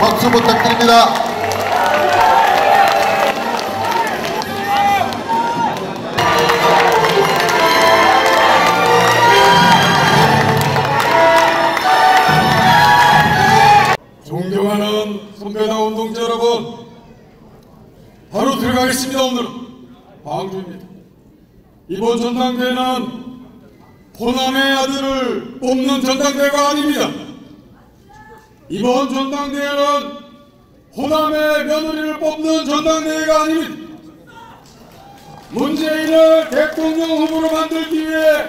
박수 부탁드립니다. 존경하는 선배당 운동자 여러분, 바로 들어가겠습니다. 오늘은 광주입니다. 이번 전당대회는 호남의 아들을 뽑는 전당대회가 아닙니다. 이번 전당대회는 호남의 며느리를 뽑는 전당대회가 아닙니다. 문재인을 대통령 후보로 만들기 위해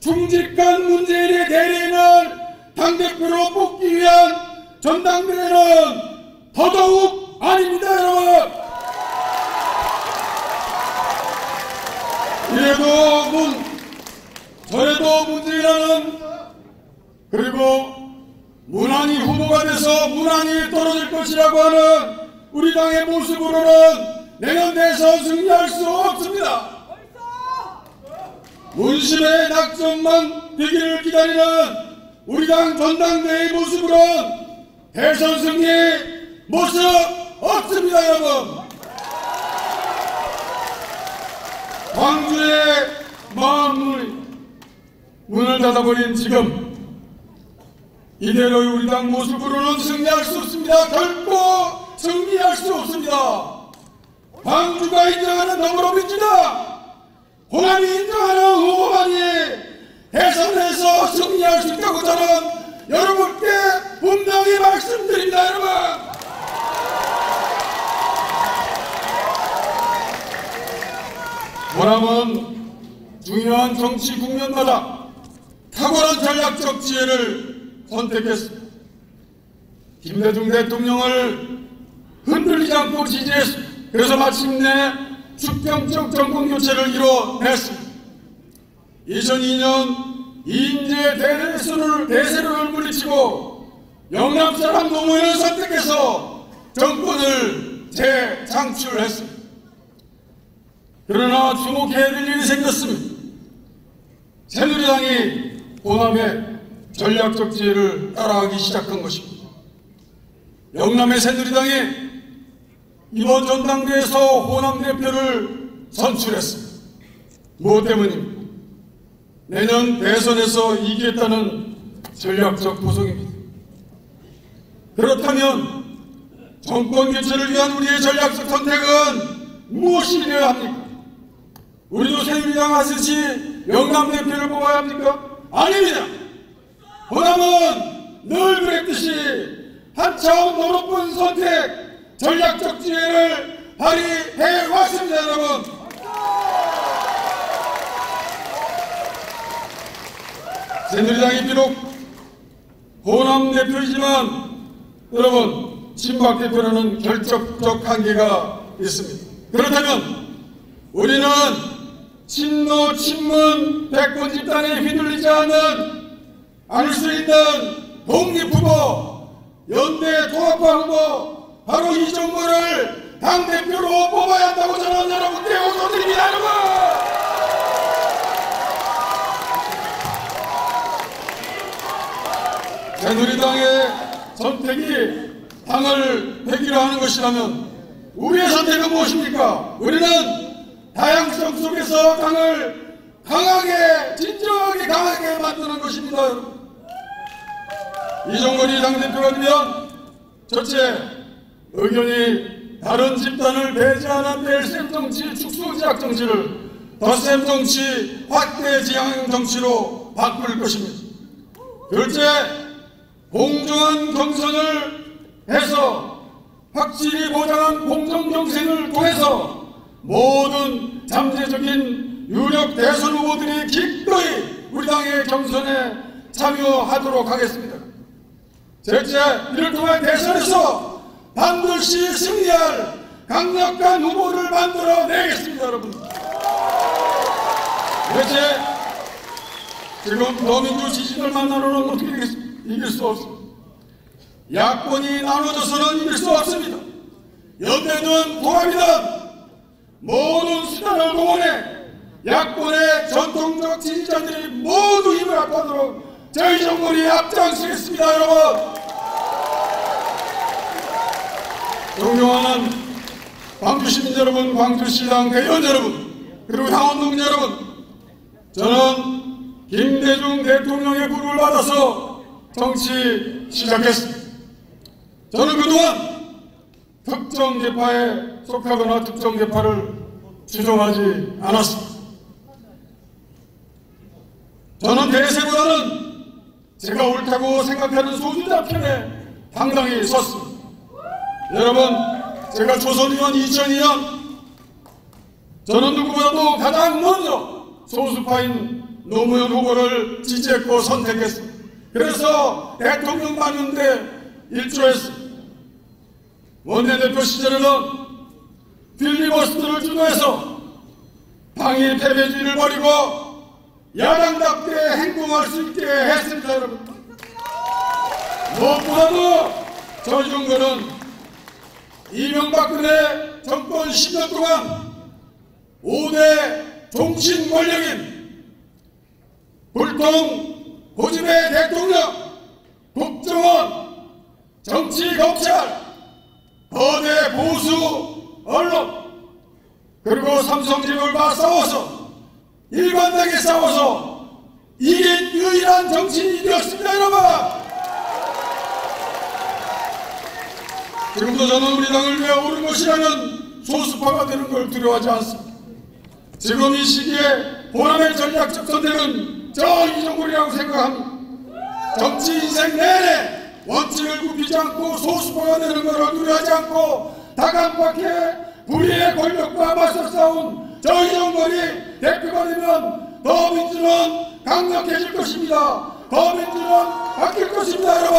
충직한 문재인의 대리인을 당대표로 뽑기 위한 전당대회는 더더욱 아닙니다, 여러분. 이래도 저래도 문재인이라는, 그리고 무난히 후보가 돼서 무난히 떨어질 것이라고 하는 우리 당의 모습으로는 내년 대선 승리할 수 없습니다. 문심의 낙점만 되기를 기다리는 우리 당 전당대회의 모습으로는 대선 승리 모습 없습니다, 여러분. 광주의 마음 문을 닫아버린 지금 이대로의 우리 당 모습으로는 승리할 수 없습니다. 결코 승리할 수 없습니다. 광주가 인정하는 더불어민주당, 호남이 인정하는 후보만이 대선에서 승리할 수 있다고 저는 여러분께 분명히 말씀드립니다, 여러분. 호남은 중요한 정치 국면마다 탁월한 전략적 지혜를 선택했습니다. 김대중 대통령을 흔들리지 않고 지지했습니다. 그래서 마침내 수평적 정권교체를 이뤄냈습니다. 2002년 이인재 대세를 물리치고 영남 사람 노무현을 선택해서 정권을 재창출했습니다. 그러나 주목해야 될 일이 생겼습니다. 새누리당이 호남의 전략적 지혜를 따라가기 시작한 것입니다. 영남의 새누리당이 이번 전당대회에서 호남 대표를 선출했습니다. 무엇 때문입니까? 내년 대선에서 이기겠다는 전략적 구성입니다. 그렇다면 정권 교체를 위한 우리의 전략적 선택은 무엇이 되어야 합니까? 우리도 새누리당 하듯이 영남 대표를 뽑아야 합니까? 아닙니다. 호남은 늘 그랬듯이 한 차원 더 높은 선택, 전략적 지혜를 발휘해 왔습니다, 여러분. 새누리당이 비록 호남 대표이지만 여러분, 친박 대표라는 결정적 한계가 있습니다. 그렇다면 우리는 친노 친문 대권 집단에 휘둘리지 않을 수 있는 독립후보, 연대 통합화 후보, 바로 이정모를 당대표로 뽑아야 한다고 저는 여러분께 호소드립니다, 여러분. 새누리당의 선택이 당을 획일화하는 것이라면 우리의 선택은 무엇입니까? 우리는 다양성 속에서 당을 강하게, 진정하게 강하게 만드는 것입니다. 이정건이 당대표가 되면 첫째, 의견이 다른 집단을 배제하는 뺄셈 정치, 축소지약 정치를 덧셈 정치, 확대 지향 정치로 바꿀 것입니다. 둘째, 공정한 경선을 해서 확실히 보장한 공정 경쟁을 통해서 모든 잠재적인 유력 대선 후보들이 기꺼이 우리 당의 경선에 참여하도록 하겠습니다. 셋째, 이를 통해 대선에서 반드시 승리할 강력한 후보를 만들어내겠습니다, 여러분. 넷째, 지금 더민주 지지를 만나로는 어떻게 되겠습니까? 이길 수 없습니다. 야권이 나눠져서는 이길 수 없습니다. 연대든 통합이든 모든 수단을 동원해 야권의 전통적 지지자들이 모두 힘을 합하도록 저희 정권이 앞장서겠습니다. 여러분, 존경하는 광주시민 여러분, 광주시당 대의원 여러분, 그리고 당원동 여러분, 저는 김대중 대통령의 부름을 받아서 정치 시작했습니다. 저는 그동안 특정 계파에 속하거나 특정 계파를 추종하지 않았습니다. 저는 대세보다는 제가 옳다고 생각하는 소주자 편에 당당히 섰습니다. 여러분, 제가 조선의원 2002년 저는 누구보다도 가장 먼저 소수파인 노무현 후보를 지지했고 선택했습니다. 그래서 대통령 맞는데 일조했습니다. 원내대표 시절에는 필리버스터를 주도해서 당이 패배주의를 버리고 야당답게 행동할 수 있게 했습니다. 여러분, 무엇보다도 저희 정부는 이명박근혜 정권 10년 동안 5대 종신 권력인 불통 고집의 대통령, 국정원, 정치 검찰, 거대 보수 언론, 그리고 삼성제물과 싸워서 일관되게 싸워서 이긴 유일한 정치인이 되었습니다. 여러분, 지금도 저는 우리 당을 위해 옳은 것이라면 소수파가 되는 걸 두려워하지 않습니다. 지금 이 시기에 보람의 전략적 선택은 저 이정권이라고 생각합니다. 정치 인생 내내 원칙을 굽히지 않고 소수파가 되는 것을 두려워하지 않고 다간박해 불의의 권력과 맞서 싸운 저 이정권이 대표가 되면 더 민주는 강력해질 것입니다. 더 민주는 바뀔 것입니다. 여러분,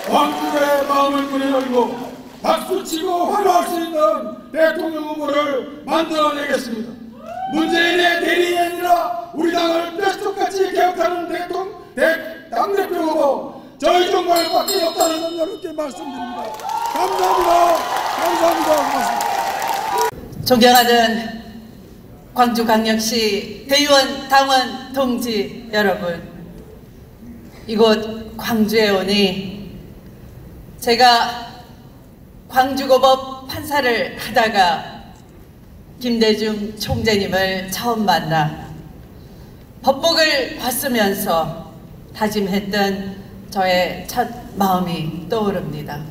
광주의 마음을 문에 열고 박수치고 환호할 수 있는 대통령 후보를 만들어내겠습니다. 문재인의 대리인이 아니라 우리 당을 뼛속같이 개혁하는 당대표 후보 저희 정권밖에 없다는 점 여러분께 말씀드립니다. 감사합니다. 감사합니다. 고맙습니다. 존경하는 광주광역시 대의원 당원 동지 여러분, 이곳 광주에 오니 제가 광주고법 판사를 하다가 김대중 총재님을 처음 만나 법복을 벗으면서 다짐했던 저의 첫 마음이 떠오릅니다.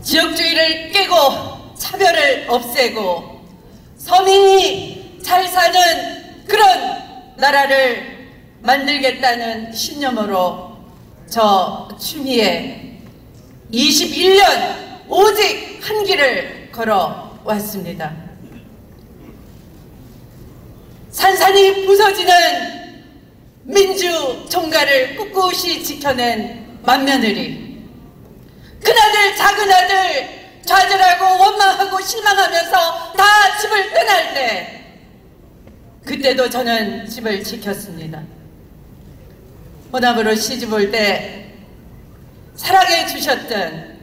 지역주의를 깨고 차별을 없애고 서민이 잘 사는 그런 나라를 만들겠다는 신념으로 저 추미애 21년 오직 한 길을 걸어왔습니다. 산산이 부서지는 민주 종가를 꿋꿋이 지켜낸 맏며느리, 큰아들 작은아들 좌절하고 원망하고 실망하면서 다 집을 떠날 때 그때도 저는 집을 지켰습니다. 호남으로 시집 올 때 사랑해 주셨던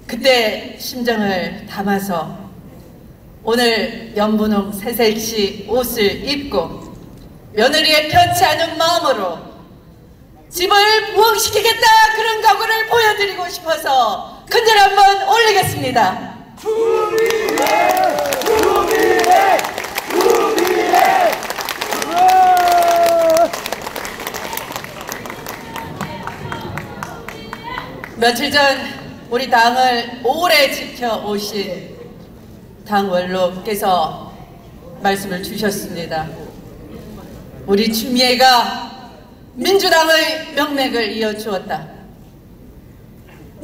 그때 심정을 담아서 오늘 연분홍 새색시 옷을 입고 며느리의 편치 않은 마음으로 집을 부흥시키겠다, 그런 각오를 보여드리고 싶어서 큰절 한번 올리겠습니다. 추미애! 추미애! 추미애! 며칠 전 우리 당을 오래 지켜오신 당 원로께서 말씀을 주셨습니다. 우리 추미애가 민주당의 명맥을 이어주었다.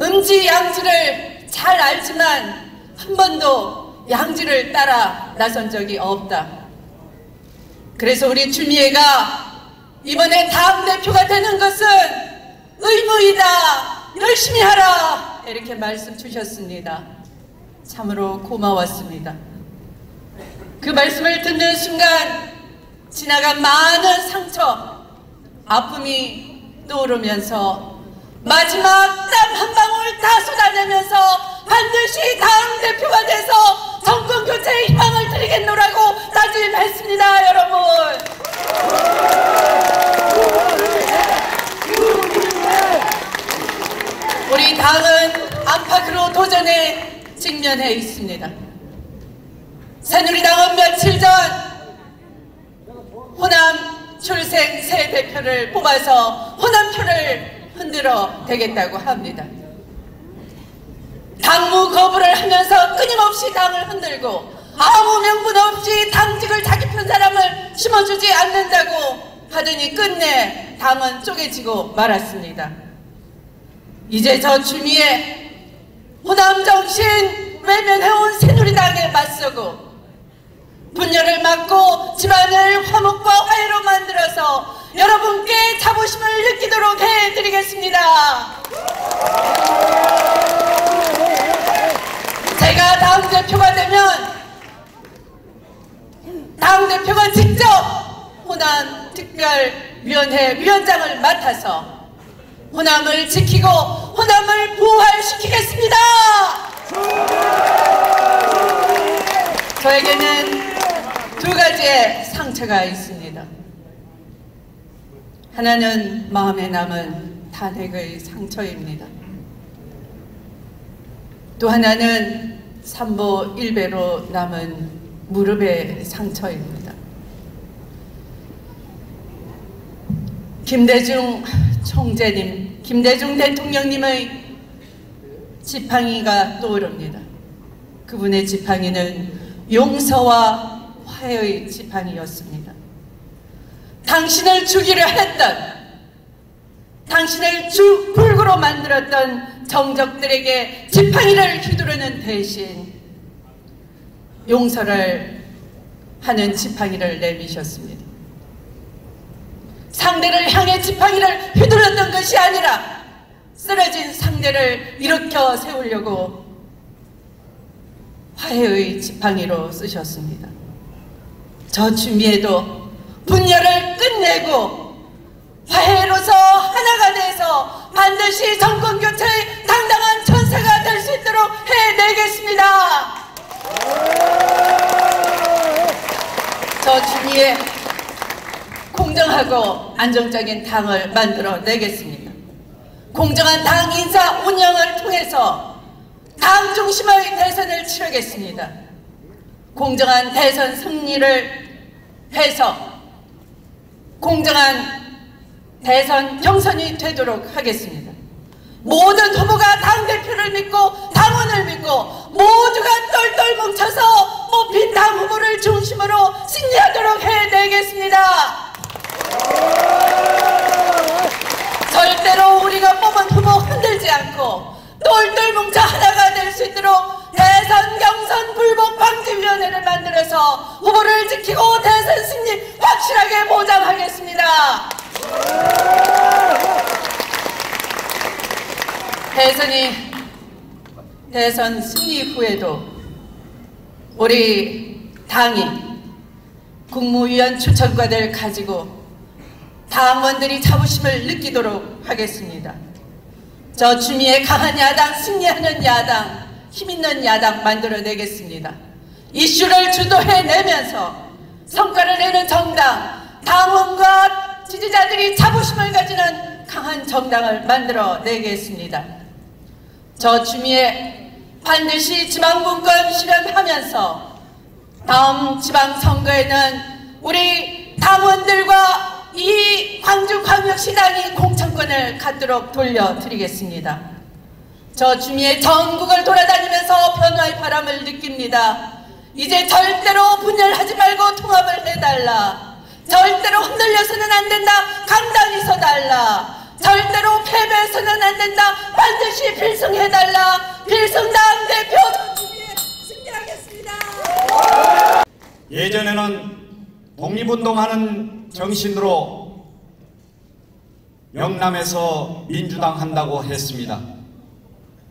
음지 양지를 잘 알지만 한 번도 양지를 따라 나선 적이 없다. 그래서 우리 추미애가 이번에 당대표가 되는 것은 의무이다. 열심히 하라. 이렇게 말씀 주셨습니다. 참으로 고마웠습니다. 그 말씀을 듣는 순간 지나간 많은 상처, 아픔이 떠오르면서 마지막 땀 한 방울 다 쏟아내면서 반드시 당대표가 돼서 정권교체의 희망을 드리겠노라고 당은 안팎으로 도전에 직면해 있습니다. 새누리당은 며칠 전 호남 출생 새 대표를 뽑아서 호남표를 흔들어 대겠다고 합니다. 당무 거부를 하면서 끊임없이 당을 흔들고 아무 명분 없이 당직을 자기 편 사람을 심어주지 않는다고 하더니 끝내 당은 쪼개지고 말았습니다. 이제 저 주미의 호남 정신 외면해온 새누리당에 맞서고 분열을 막고 집안을 화목과 화해로 만들어서 여러분께 자부심을 느끼도록 해드리겠습니다. 제가 당대표가 되면 당대표가 직접 호남특별위원회 위원장을 맡아서 호남을 지키고 호남을 부활시키겠습니다. 저에게는 두 가지의 상처가 있습니다. 하나는 마음에 남은 탄핵의 상처입니다. 또 하나는 삼보 일배로 남은 무릎의 상처입니다. 김대중 총재님, 김대중 대통령님의 지팡이가 떠오릅니다. 그분의 지팡이는 용서와 화해의 지팡이였습니다. 당신을 죽이려 했던, 당신을 불구로 만들었던 정적들에게 지팡이를 휘두르는 대신 용서를 하는 지팡이를 내미셨습니다. 상대를 향해 지팡이를 휘둘렀던 것이 아니라 쓰러진 상대를 일으켜 세우려고 화해의 지팡이로 쓰셨습니다. 저 주미에도 분열을 끝내고 화해로서 하나가 돼서 반드시 정권교체의 당당한 전사가 될 수 있도록 해내겠습니다. 저 주미에 공정하고 안정적인 당을 만들어내겠습니다. 공정한 당 인사 운영을 통해서 당 중심의 대선을 치르겠습니다. 공정한 대선 승리를 해서 공정한 대선 경선이 되도록 하겠습니다. 모든 후보가 당대표를 믿고 당원을 믿고 모두가 똘똘 뭉쳐서 뽑힌 당 후보를 중심으로 승리하도록 해내겠습니다. 절대로 우리가 뽑은 후보 흔들지 않고 똘똘 뭉쳐 하나가 될 수 있도록 대선 경선 불복 방지위원회를 만들어서 후보를 지키고 대선 승리 확실하게 보장하겠습니다. 대선 승리 후에도 우리 당이 국무위원 추천과를 가지고 당원들이 자부심을 느끼도록 하겠습니다. 저 주미의 강한 야당, 승리하는 야당, 힘있는 야당 만들어내겠습니다. 이슈를 주도해내면서 성과를 내는 정당, 당원과 지지자들이 자부심을 가지는 강한 정당을 만들어내겠습니다. 저 주미에 반드시 지방분권 실현하면서 다음 지방선거에는 우리 당원들과 이 광주광역시당이 공천권을 갖도록 돌려드리겠습니다. 저 주미에 전국을 돌아다니면서 변화의 바람을 느낍니다. 이제 절대로 분열하지 말고 통합을 해달라. 절대로 흔들려서는 안 된다. 강단히 서달라. 절대로 패배해서는 안 된다. 반드시 필승해달라. 필승당 대표 전주미에 승리하겠습니다. 예전에는 독립운동하는 정신으로 영남에서 민주당 한다고 했습니다.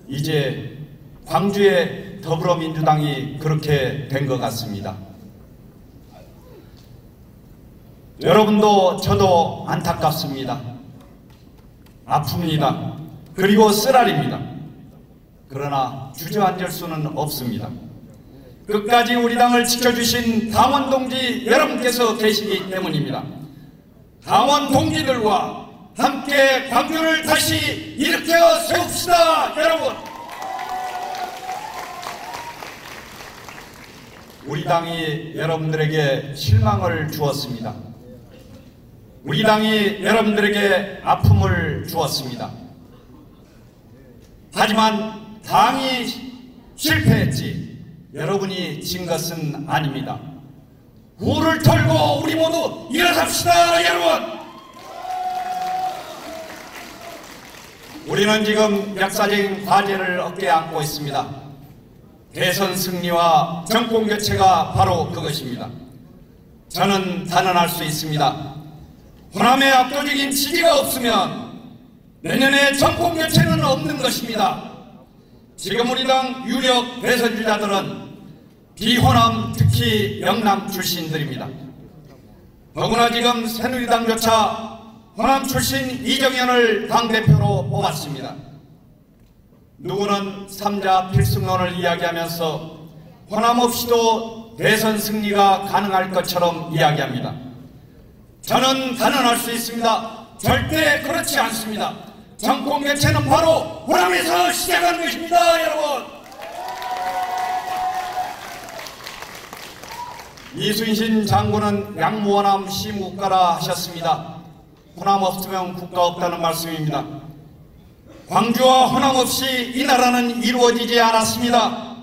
이제 광주의 더불어민주당이 그렇게 된 것 같습니다. 여러분도 저도 안타깝습니다. 아픕니다. 그리고 쓰라립니다. 그러나 주저앉을 수는 없습니다. 끝까지 우리 당을 지켜주신 당원 동지 여러분께서 계시기 때문입니다. 당원 동지들과 함께 광주를 다시 일으켜 세웁시다, 여러분. 우리 당이 여러분들에게 실망을 주었습니다. 우리 당이 여러분들에게 아픔을 주었습니다. 하지만 당이 실패했지 여러분이 진 것은 아닙니다. 구를 털고 우리 모두 일어섭시다, 여러분. 우리는 지금 역사적인 과제를 어깨에 안고 있습니다. 대선 승리와 정권 교체가 바로 그것입니다. 저는 단언할 수 있습니다. 호남의 압도적인 지지가 없으면 내년에 정권 교체는 없는 것입니다. 지금 우리 당 유력 대선 주자들은 비호남, 특히 영남 출신들입니다. 더구나 지금 새누리당조차 호남 출신 이정현을 당대표로 뽑았습니다. 누구는 3자 필승론을 이야기하면서 호남 없이도 대선 승리가 가능할 것처럼 이야기합니다. 저는 단언할 수 있습니다. 절대 그렇지 않습니다. 정권 교체는 바로 호남에서 시작하는 것입니다, 여러분. 이순신 장군은 양무호남 시무국가라 하셨습니다. 호남 없으면 국가 없다는 말씀입니다. 광주와 호남 없이 이 나라는 이루어지지 않았습니다.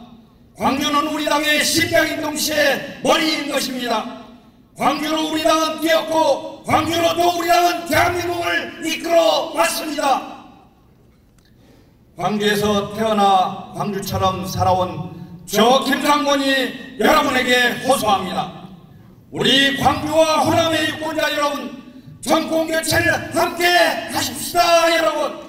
광주는 우리 당의 심장인 동시에 머리인 것입니다. 광주로 우리 당은 뛰었고 광주로 또 우리 당은 대한민국을 이끌어 왔습니다. 광주에서 태어나 광주처럼 살아온 저 김상곤이 여러분에게 호소합니다. 우리 광주와 호남의 유권자 여러분, 정권 교체를 함께 하십시다, 여러분.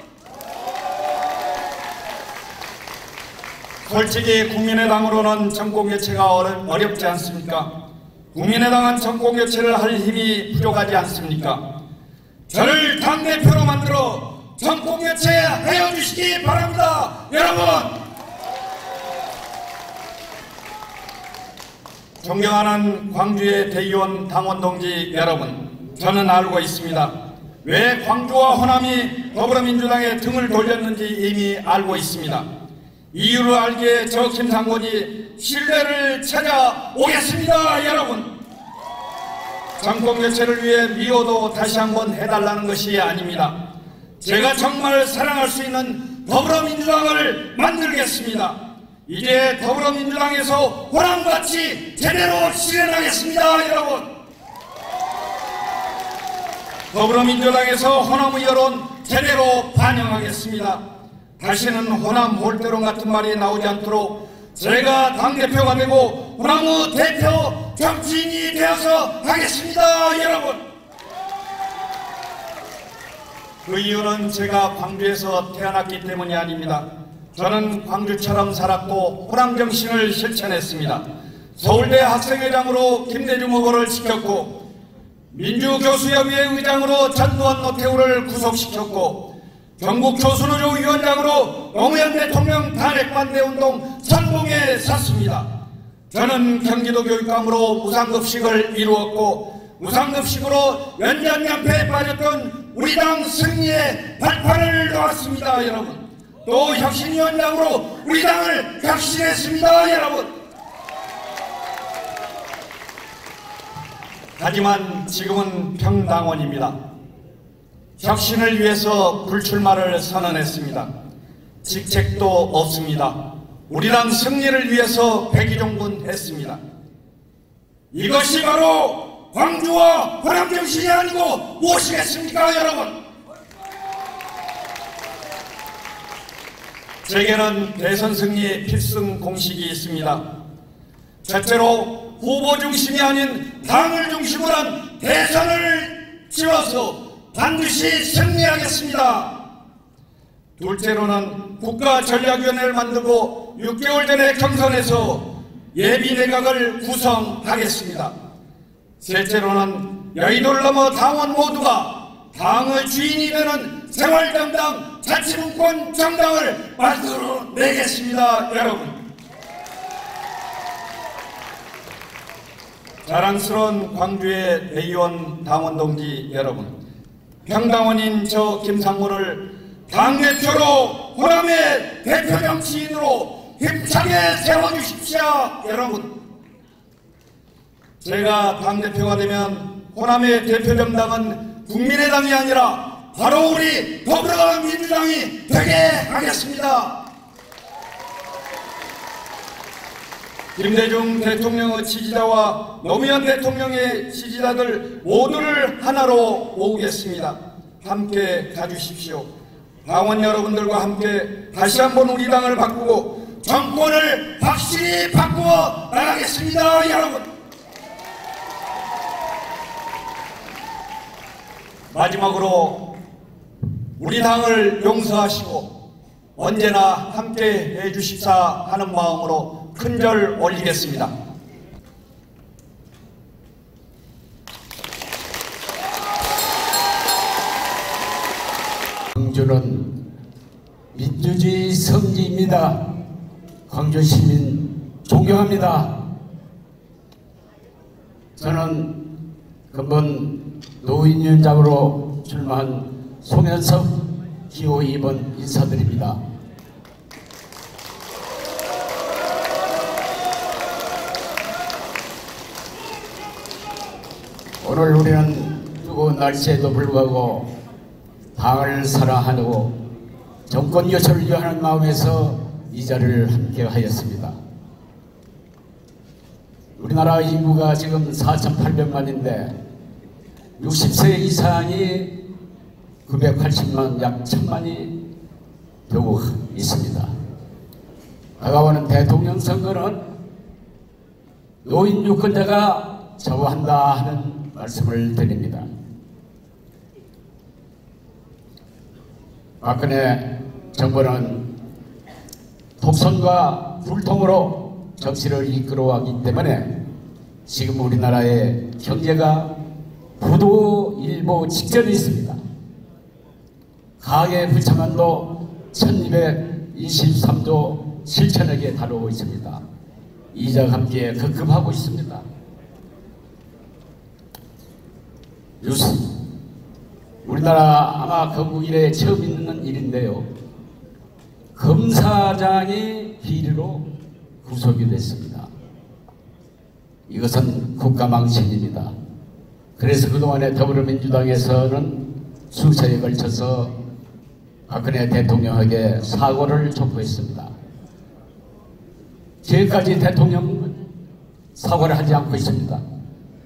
솔직히 국민의당으로는 정권 교체가 어렵지 않습니까? 국민의당은 정권 교체를 할 힘이 부족하지 않습니까? 저를 당대표로 만들어 정권 교체하여 주시기 바랍니다, 여러분. 존경하는 광주의 대의원 당원 동지 여러분, 저는 알고 있습니다. 왜 광주와 호남이 더불어민주당에 등을 돌렸는지 이미 알고 있습니다. 이유를 알기에 저 김상곤이 신뢰를 찾아오겠습니다, 여러분. 정권 교체를 위해 미워도 다시 한번 해달라는 것이 아닙니다. 제가 정말 사랑할 수 있는 더불어민주당을 만들겠습니다. 이제 더불어민주당에서 호남같이 제대로 실현하겠습니다, 여러분. 더불어민주당에서 호남의 여론 제대로 반영하겠습니다. 다시는 호남 몰대론 같은 말이 나오지 않도록 제가 당대표가 되고 호남의 대표 정치인이 되어서 하겠습니다, 여러분. 그 이유는 제가 광주에서 태어났기 때문이 아닙니다. 저는 광주처럼 살았고 호남 정신을 실천했습니다. 서울대 학생회장으로 김대중 후보를 지켰고 민주교수협의회 의장으로 전두환 노태우를 구속시켰고 전국교수노조 위원장으로 노무현 대통령 탄핵반대운동 선봉에 섰습니다. 저는 경기도 교육감으로 무상급식을 이루었고 무상급식으로 연장연패에 빠졌던 우리 당 승리의 발판을 놓았습니다, 여러분. 또 혁신위원장으로 우리 당을 혁신했습니다, 여러분. 하지만 지금은 평당원입니다. 혁신을 위해서 불출마를 선언했습니다. 직책도 없습니다. 우리 당 승리를 위해서 백의종군했습니다. 이것이 바로 광주와 호남 정신이 아니고 무엇이겠습니까, 여러분? 제게는 대선 승리 필승 공식이 있습니다. 첫째로 후보 중심이 아닌 당을 중심으로 한 대선을 치러서 반드시 승리하겠습니다. 둘째로는 국가전략위원회를 만들고 6개월 전에 경선에서 예비내각을 구성하겠습니다. 셋째로는 여의도를 넘어 당원 모두가 당의 주인이 되는 생활정당, 자치분권 정당을 만들어내겠습니다, 여러분. 자랑스러운 광주의 대의원 당원 동지 여러분, 평당원인 저 김상무를 당대표로 호남의 대표 정치인으로 힘차게 세워주십시오. 여러분, 제가 당대표가 되면 호남의 대표 정당은 국민의당이 아니라 바로 우리 더불어민주당이 되게 하겠습니다. 김대중 대통령의 지지자와 노무현 대통령의 지지자들 모두를 하나로 모으겠습니다. 함께 가주십시오. 당원 여러분들과 함께 다시 한번 우리 당을 바꾸고 정권을 확실히 바꾸어 나가겠습니다. 여러분, 마지막으로 우리 당을 용서하시고 언제나 함께 해주십사 하는 마음으로 큰절 올리겠습니다. 광주는 민주주의 성지입니다. 광주 시민 존경합니다. 저는 근본 노인위원장으로 출마한 송현석 기호 2번 인사드립니다. 오늘 우리는 뜨거운 날씨에도 불구하고 당을 사랑하고 정권 교체를 위하는 마음에서 이 자리를 함께 하였습니다. 우리나라 인구가 지금 4,800만인데 60세 이상이 980만, 약 1,000만이 되고 있습니다. 다가오는 대통령 선거는 노인 유권자가 저거한다 하는 말씀을 드립니다. 박근혜 정부는 독선과 불통으로 정치를 이끌어왔기 때문에 지금 우리나라의 경제가 부도일보 직전에 있습니다. 가계 부채만도 1223조 7천억에 다루고 있습니다. 이자가 함께 급급하고 있습니다. 우리나라 아마 건국 이래 처음 있는 일인데요. 검사장이 비리로 구속이 됐습니다. 이것은 국가망신입니다. 그래서 그동안에 더불어민주당에서는 수차에 걸쳐서 박근혜 대통령에게 사과를 촉구했습니다. 지금까지 대통령은 사과를 하지 않고 있습니다.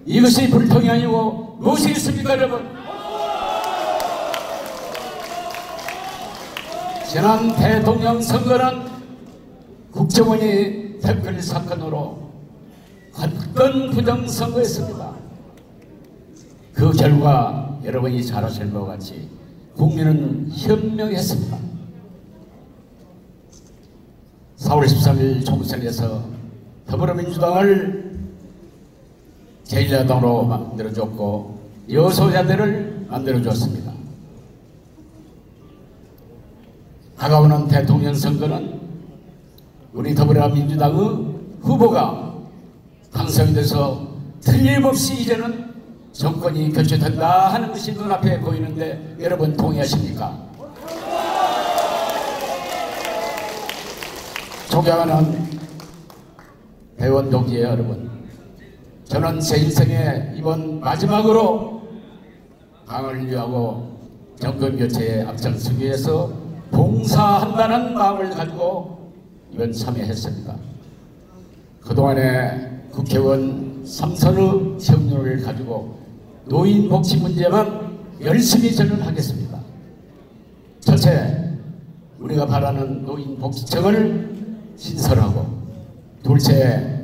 이것이 불통이 아니고 무엇이 있습니까, 여러분? 지난 대통령 선거는 국정원이 댓글 사건으로 관건 부정선거였습니다. 그 결과 여러분이 잘 아시는 것 같이 국민은 현명했습니다. 4월 13일 총선에서 더불어민주당을 제1야당으로 만들어줬고 여소야대를 만들어줬습니다. 다가오는 대통령 선거는 우리 더불어민주당의 후보가 당선이 돼서 틀림없이 이제는 정권이 교체된다 하는 것이 눈앞에 보이는데 여러분 동의하십니까? 존경하는 회원 동지 여러분, 저는 제 인생에 이번 마지막으로 당을 위하고 정권 교체에 앞장서기 위해서 봉사한다는 마음을 가지고 이번 참여했습니다. 그동안에 국회의원 3선의 정료를 가지고 노인 복지 문제만 열심히 전언하겠습니다. 첫째, 우리가 바라는 노인 복지청을 신설하고, 둘째,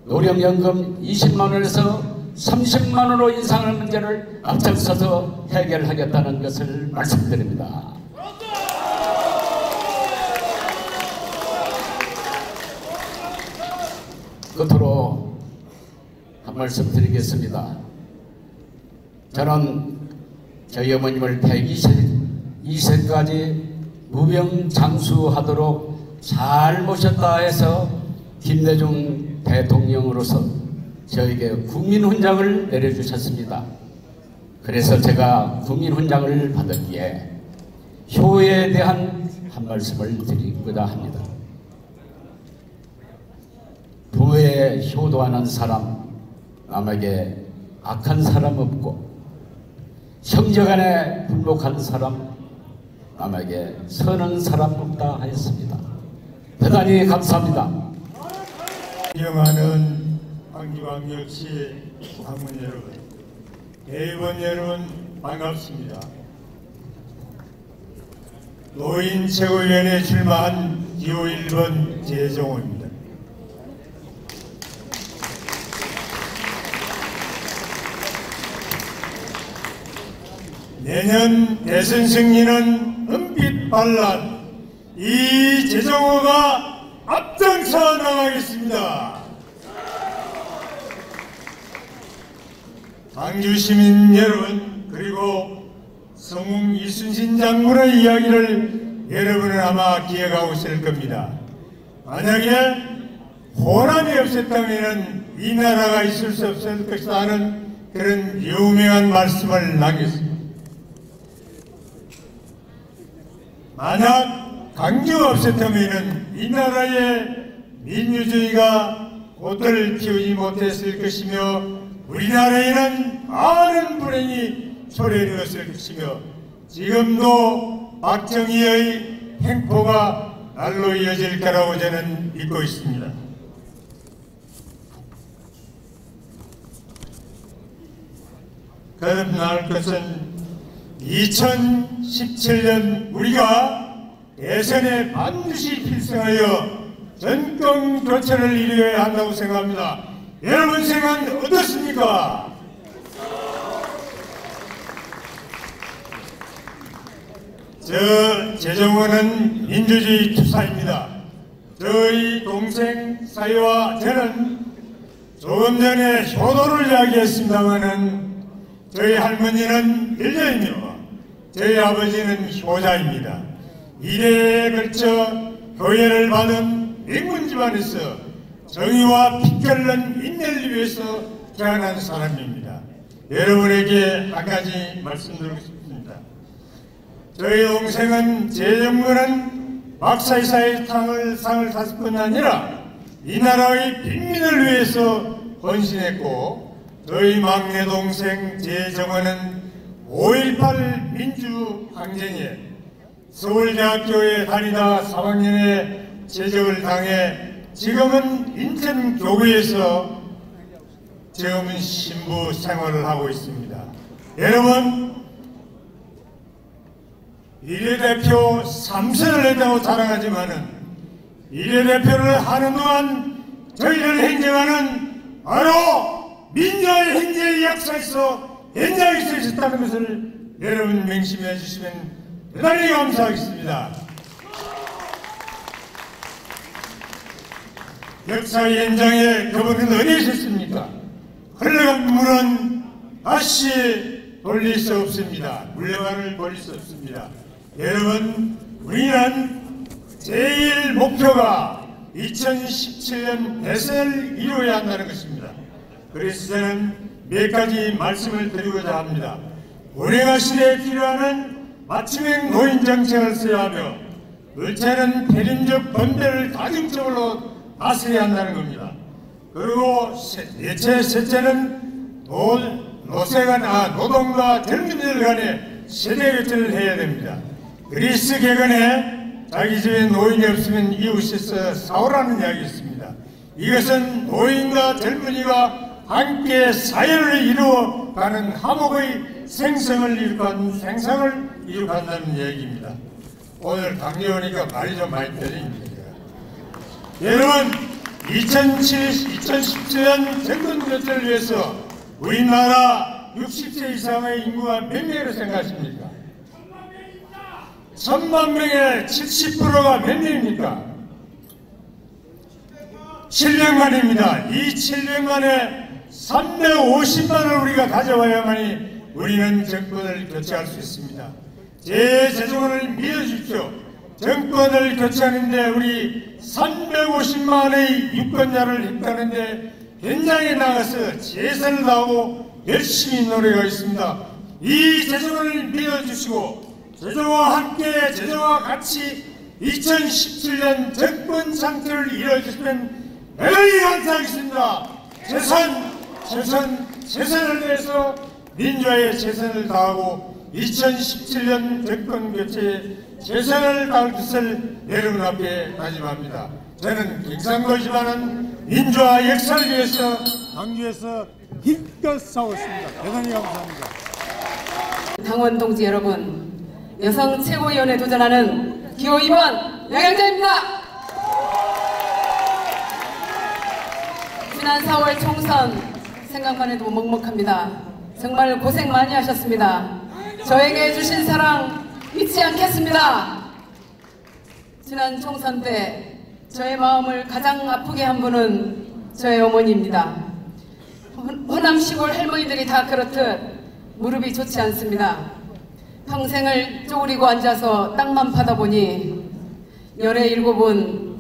노령연금 20만원에서 30만원으로 인상하는 문제를 앞장서서 해결하겠다는 것을 말씀드립니다. 끝으로 한 말씀 드리겠습니다. 저는 저희 어머님을 122세까지 무병장수하도록 잘 모셨다 해서 김대중 대통령으로서 저에게 국민훈장을 내려주셨습니다. 그래서 제가 국민훈장을 받았기에 효에 대한 한 말씀을 드리고자 합니다. 부에 효도하는 사람, 남에게 악한 사람 없고 형제간에 불목한 사람, 남에게 선한 사람 없다 하였습니다. 대단히 감사합니다. 존경하는 광주광역시 방문 여러분, 대의원 여러분 반갑습니다. 노인 최고위원회에 출마한 기호 1번 재정호입니다. 내년 대선 승리는 은빛발랄 이 재정호가 앞장서 나가겠습니다. 광주 시민 여러분, 그리고 성웅 이순신 장군의 이야기를 여러분은 아마 기억하고 있을 겁니다. 만약에 호남이 없었다면 이 나라가 있을 수 없을 것이다 하는 그런 유명한 말씀을 남겼습니다. 만약 광주가 없었다면 이 나라의 민주주의가 꽃을 피우지 못했을 것이며 우리나라에는 많은 불행이 초래되었을 것이며 지금도 박정희의 횡포가 날로 이어질 거라고 저는 믿고 있습니다. 거듭날 것은 2017년 우리가 대선에 반드시 필승하여 정권 교체를 이루어야 한다고 생각합니다. 여러분 생각은 어떻습니까? 저 재정호는 민주주의 투사입니다. 저희 동생 사위와 저는 조금 전에 효도를 이야기했습니다마는 저희 할머니는 일녀이며 저희 아버지는 효자입니다. 이래에 걸쳐 교회를 받은 명문 집안에서 정의와 피 끓는 인내를 위해서 태어난 사람입니다. 여러분에게 한 가지 말씀드리고 싶습니다. 저희 동생은 재정부는 박사이사의 상을 탔을 뿐 아니라 이 나라의 빈민을 위해서 헌신했고, 저희 막내 동생 재정원은 5.18 민주항쟁에 서울대학교에 다니다 3학년에 제적을 당해 지금은 인천교구에서 지금은 신부 생활을 하고 있습니다. 여러분, 비례대표 3선을 했다고 자랑하지만은 비례대표를 하는 동안 저희를 행정하는 바로 민주화의 행정의 역사에서 현장에 있었다는 것을 여러분 명심해 주시면 대단히 감사하겠습니다. 역사의 현장에 그분은 어디 있었습니까? 흘러간 물은 다시 돌릴 수 없습니다. 물레방을 돌릴 수 없습니다. 여러분, 우리는 제일 목표가 2017년 대선을 이루어야 한다는 것입니다. 그래서 저는 몇 가지 말씀을 드리고자 합니다. 고령화 시대에 필요한 맞춤형 노인 정책을 써야 하며, 둘째는 대림적 분배를 가중적으로 다스려야 한다는 겁니다. 그리고 셋째는 노동과 젊은이들 간에 세대 교체를 해야 됩니다. 그리스 객언에 자기 집에 노인이 없으면 이웃에서 싸우라는 이야기 있습니다. 이것은 노인과 젊은이가 함께 사회를 이루어가는 화목의 생성을 이룩한다는 얘기입니다. 오늘 강요하니까 말이 좀 많이 떨립니다. 여러분, 2017년 정권 교체를 위해서 우리나라 60세 이상의 인구가 몇 명이라고 생각하십니까? 1000만 명의 70%가 몇 명입니까? 700만입니다. 이 700만에 350만을 우리가 가져와야만이 우리는 정권을 교체할 수 있습니다. 제 재정을 믿어주십시오. 정권을 교체하는데 우리 350만의 유권자를 입다는데 현장에 나가서 제선을 다하고 열심히 노력하고 있습니다. 이 재정을 믿어주시고 재정과 함께 재정과 같이 2017년 정권 상태를 이뤄주시면 대단히 감사하겠습니다. 최선을 다해서 민주화에 최선을 다하고 2017년 정권 교체에 최선을 다할 것을 여러분 앞에 다짐합니다. 저는 경상도지만은 민주화 역사를 위해서 광주에서 힘껏 싸웠습니다. 대단히 감사합니다. 당원 동지 여러분, 여성 최고위원에 도전하는 기호 2번 양양자입니다. 지난 4월 총선 생각만 해도 먹먹합니다. 정말 고생 많이 하셨습니다. 저에게 주신 사랑 잊지 않겠습니다. 지난 총선 때 저의 마음을 가장 아프게 한 분은 저의 어머니입니다. 호남 시골 할머니들이 다 그렇듯 무릎이 좋지 않습니다. 평생을 쪼그리고 앉아서 땅만 파다 보니 열에 7은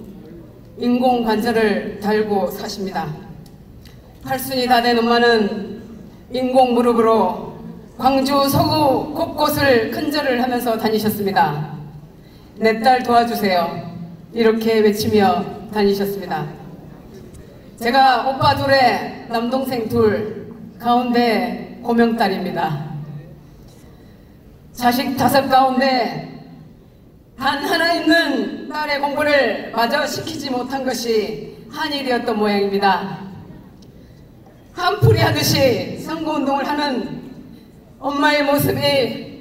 인공관절을 달고 사십니다. 팔순이 다 된 엄마는 인공 무릎으로 광주 서구 곳곳을 큰절을 하면서 다니셨습니다. 내 딸 도와주세요. 이렇게 외치며 다니셨습니다. 제가 오빠 둘에 남동생 둘, 가운데 고명딸입니다. 자식 5 가운데 단 하나 있는 딸의 공부를 마저 시키지 못한 것이 한일이었던 모양입니다. 한풀이 하듯이 선거운동을 하는 엄마의 모습이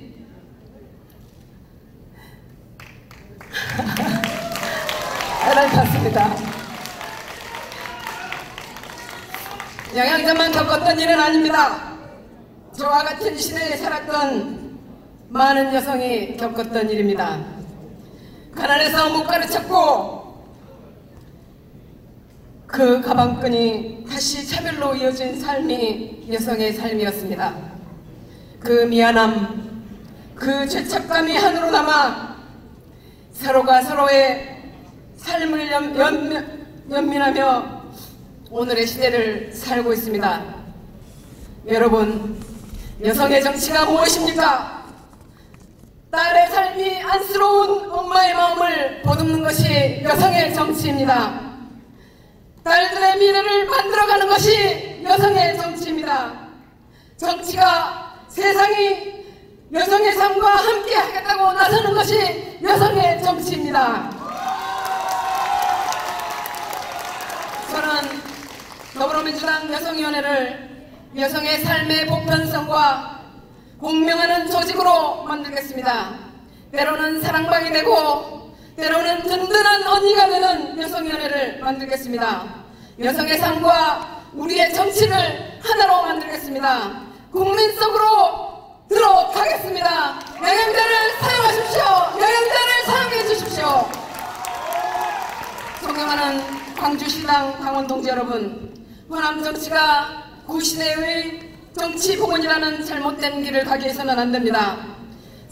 애달팠습니다. 양양자만 겪었던 일은 아닙니다. 저와 같은 시대에 살았던 많은 여성이 겪었던 일입니다. 가난해서 못 가르쳤고 그 가방끈이 다시 차별로 이어진 삶이 여성의 삶이었습니다. 그 미안함, 그 죄책감이 한으로 남아 서로가 서로의 삶을 연민하며 오늘의 시대를 살고 있습니다. 여러분, 여성의 정치가 무엇입니까? 딸의 삶이 안쓰러운 엄마의 마음을 보듬는 것이 여성의 정치입니다. 딸들의 미래를 만들어가는 것이 여성의 정치입니다. 정치가 세상이 여성의 삶과 함께 하겠다고 나서는 것이 여성의 정치입니다. 저는 더불어민주당 여성위원회를 여성의 삶의 보편성과 공명하는 조직으로 만들겠습니다. 때로는 사랑방이 되고 때로는 든든한 언니가 되는 여성위원회를 만들겠습니다. 여성의 삶과 우리의 정치를 하나로 만들겠습니다. 국민 속으로 들어가겠습니다. 영양제를 사용하십시오. 영양제를 사용해 주십시오. 존경하는 광주시당 당원동지 여러분, 호남 정치가 구시대의 정치 공헌이라는 잘못된 길을 가게 해서는 안 됩니다.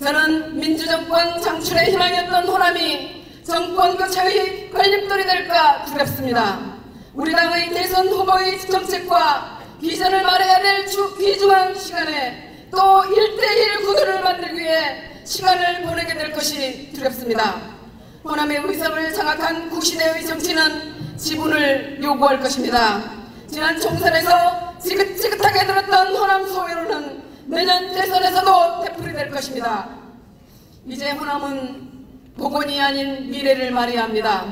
저는 민주정권 창출의 희망이었던 호남이 정권 교체의 걸림돌이 될까 두렵습니다. 우리 당의 대선 후보의 정책과 비전을 말해야 될 귀중한 시간에 또 1대1 구도를 만들기 위해 시간을 보내게 될 것이 두렵습니다. 호남의 의석을 장악한 구시대의 정치는 지분을 요구할 것입니다. 지난 총선에서 지긋지긋하게 들었던 호남 소외로는 내년 대선에서도 되풀이될 것입니다. 이제 호남은 복원이 아닌 미래를 말해야 합니다.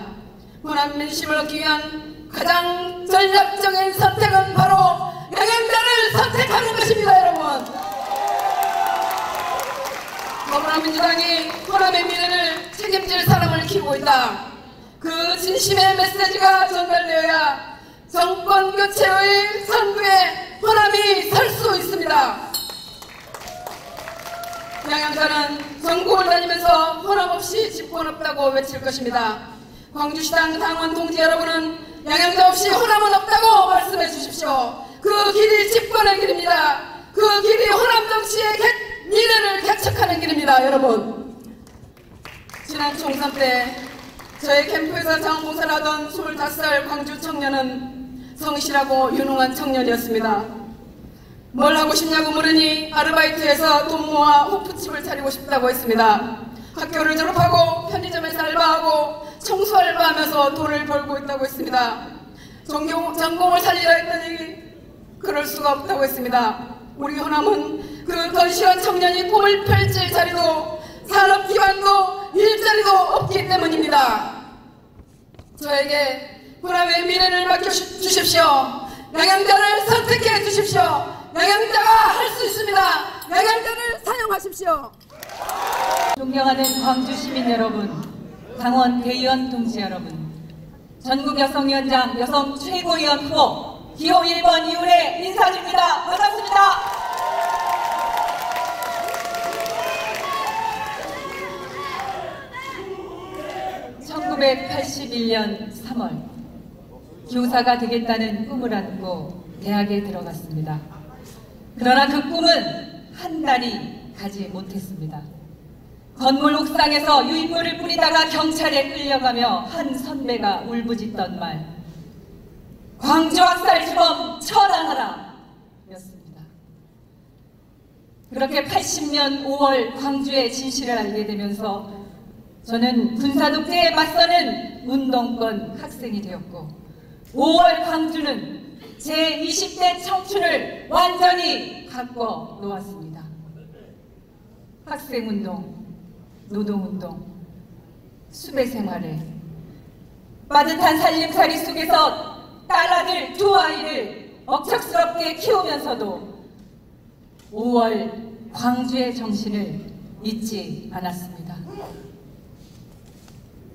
호남 민심을 얻기 위한 가장 전략적인 선택은 바로 영양제를 선택하는 것입니다. 여러분, 더불어민주당이 호남의 미래를 책임질 사람을 키우고 있다. 그 진심의 메시지가 전달되어야 정권 교체의 선두에 호남이 설 수 있습니다. 양양자는 전국을 다니면서 호남 없이 집권 없다고 외칠 것입니다. 광주시당 당원 동지 여러분은 양양자 없이 호남은 없다고 말씀해 주십시오. 그 길이 집권의 길입니다. 그 길이 호남 정치의 미래를 개척하는 길입니다. 여러분, 지난 총선 때 저의 캠프에서 자원봉사를 하던 25살 광주 청년은 성실하고 유능한 청년이었습니다. 뭘 하고 싶냐고 물으니 아르바이트해서 돈 모아 호프집을 차리고 싶다고 했습니다. 학교를 졸업하고 편의점에서 알바하고 청소 알바하면서 돈을 벌고 있다고 했습니다. 전공을 살리라 했더니 그럴 수가 없다고 했습니다. 우리 호남은 그 건실한 청년이 꿈을 펼칠 자리도 산업 기반도 일자리도 없기 때문입니다. 저에게 호남의 미래를 맡겨주십시오. 양양자를 선택해 주십시오. 양양자가 할 수 있습니다. 양양자를 사용하십시오. 존경하는 광주 시민 여러분, 당원 대의원 동지 여러분, 전국 여성위원장 여성 최고위원 후보 기호 1번 이훈의 인사드립니다. 반갑습니다. (1981년 3월) 교사가 되겠다는 꿈을 안고 대학에 들어갔습니다. 그러나 그 꿈은 한 달이 가지 못했습니다. 건물 옥상에서 유인물을 뿌리다가 경찰에 끌려가며 한 선배가 울부짖던 말, 광주 학살주범 처단하라 였습니다. 그렇게 80년 5월 광주의 진실을 알게 되면서 저는 군사독재에 맞서는 운동권 학생이 되었고 5월 광주는 제 20대 청춘을 완전히 바꿔 놓았습니다. 학생운동, 노동운동, 수배생활에 빠듯한 살림살이 속에서 딸아들 두 아이를 억척스럽게 키우면서도 5월 광주의 정신을 잊지 않았습니다.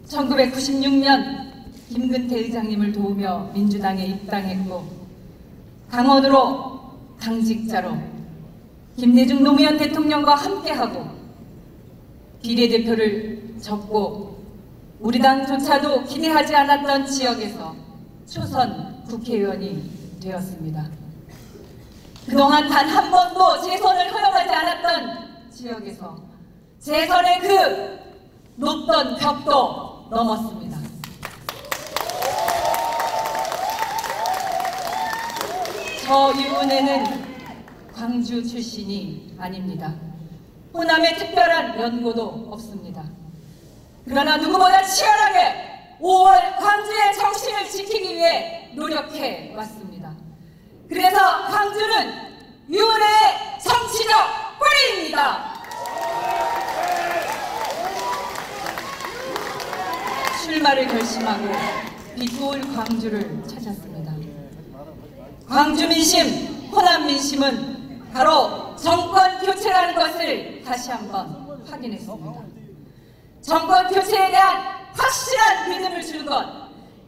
1996년 김근태 의장님을 도우며 민주당에 입당했고 당원으로 당직자로 김대중 노무현 대통령과 함께하고 비례대표를 접고 우리 당조차도 기대하지 않았던 지역에서 초선 국회의원이 되었습니다. 그동안 단 한 번도 재선을 허용하지 않았던 지역에서 재선의 그 높던 벽도 넘었습니다. 저 유은혜는 광주 출신이 아닙니다. 호남에 특별한 연고도 없습니다. 그러나 누구보다 치열하게 5월 광주의 정신을 지키기 위해 노력해 왔습니다. 그래서 광주는 유은혜의 정치적 뿌리입니다. 출마를 결심하고 빛고울 광주를 찾았습니다. 광주 민심, 호남 민심은 바로 정권 교체라는 것을 다시 한번 확인했습니다. 정권 교체에 대한 확실한 믿음을 주는 것,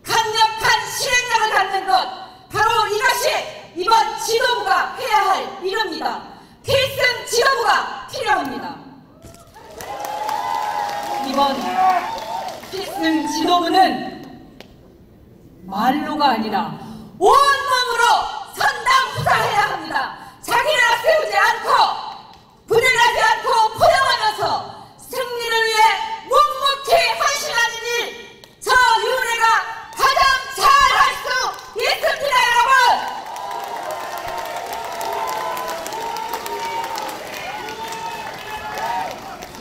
강력한 실행력을 갖는 것, 바로 이것이 이번 지도부가 해야 할 일입니다. 필승 지도부가 필요합니다. 이번 필승 지도부는 말로가 아니라 온몸으로 선당부사해야 합니다. 자기를 앞세우지 않고 분열하지 않고 포용하면서 승리를 위해 묵묵히 헌신하는 일, 저 유은혜가 가장 잘 할 수 있습니다. 여러분,